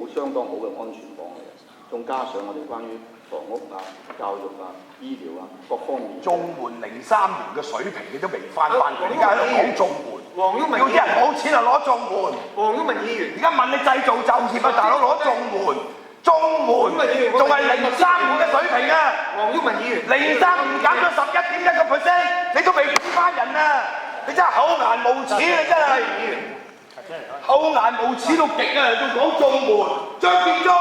相當好嘅安全網嚟嘅，仲加上我哋關於房屋啊、教育啊、醫療啊各方面。綜援03年嘅水平你都未翻嚟，而家喺度講綜援。黃毓民要啲人冇錢就攞綜援。黃毓民議員，而家問你製造就業啊，大佬攞綜援，仲係03年嘅水平啊！黃毓民議員03年減咗11.1%，你都未俾翻人啊！你真係厚顏無恥，你真係厚顏無恥到極啊！仲講綜援，張建宗。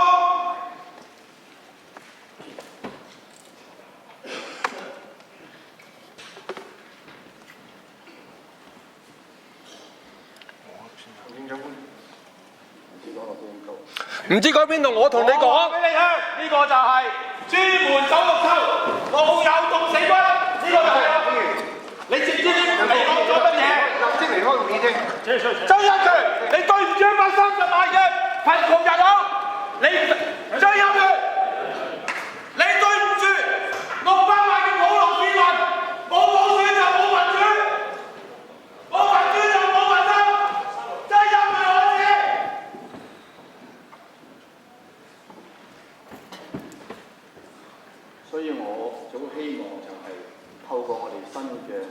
唔知講邊度，我同你講俾你聽，呢個就係專門走六抽，老友凍死骨，呢個就係啦。你知唔知你講咗乜嘢？立即離開會議廳。周一佢，你對唔住130萬嘅貧窮人口，你周一佢，你對唔住600萬嘅普羅市民，冇普選就冇民主，冇民主就冇民生，周一佢我知。所以我就好希望就係透過我哋新嘅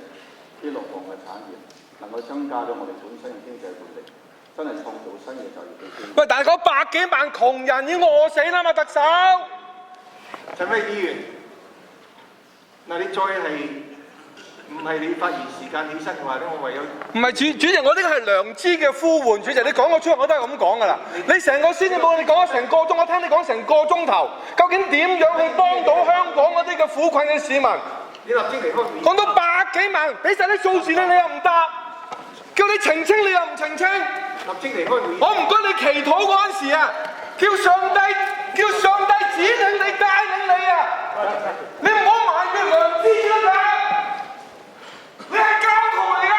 啲六項嘅產業，能夠增加咗我哋本身嘅經濟活力，真係創造新嘅就業嘅機會。喂，但係嗰百幾萬窮人已經餓死啦嘛，特首。陳偉議員，嗱你再係唔係你發言時間起身嘅話咧，我唯有唔係主席，我呢個係良知嘅呼喚，主席你講個出嚟我都係咁講㗎啦。你成個施政報告你講咗成個鐘，我聽你講成個鐘頭，究竟點樣去幫到香港嗰啲嘅苦困嘅市民？你立即離開會議。講到百幾萬，俾晒啲數字你又唔答，叫你澄清你又唔澄清。立即離開會議。我唔該你祈禱嗰陣時啊，叫上帝指領你帶領你啊！你唔好埋怨良知啦㗎，你係教徒嚟㗎。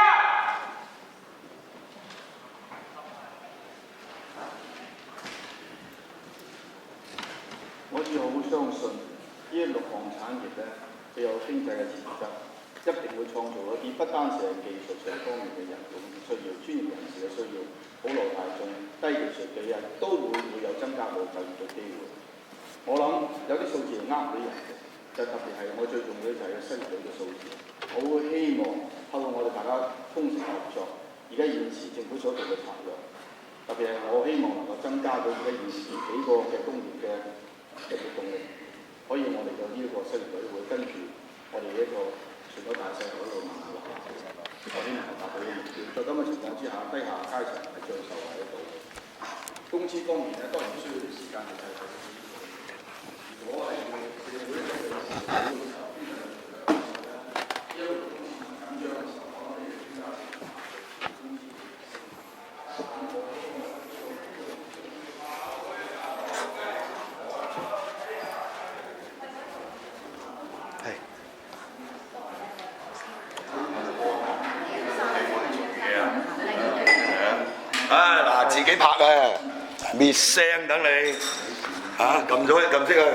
我只好相信呢6項產業咧，佢有經濟嘅潛質，一定會創造一啲不單止係技術上方面嘅人工需要、專業人士嘅需要，普羅大眾低技術嘅人都會有增加到就業嘅機會。我諗有啲數字係呃唔到人嘅，就特別係我最重要就係個失業率嘅數字。我會希望透過我哋大家衷誠合作，而家現時政府所做嘅策略，特別係我希望能夠增加到而家現時幾個嘅工業嘅活動力，可以我哋嘅呢個失業率會跟住我哋呢個全國大勢嗰度慢慢落下。我希望係達到呢個目標。在咁嘅情況之下，低下階層係最受惠得到。工資方面咧，當然需要啲時間去睇睇。如果係社會嘅時候，嗱，自己拍啊，滅聲等你嚇，撳咗撳熄啊！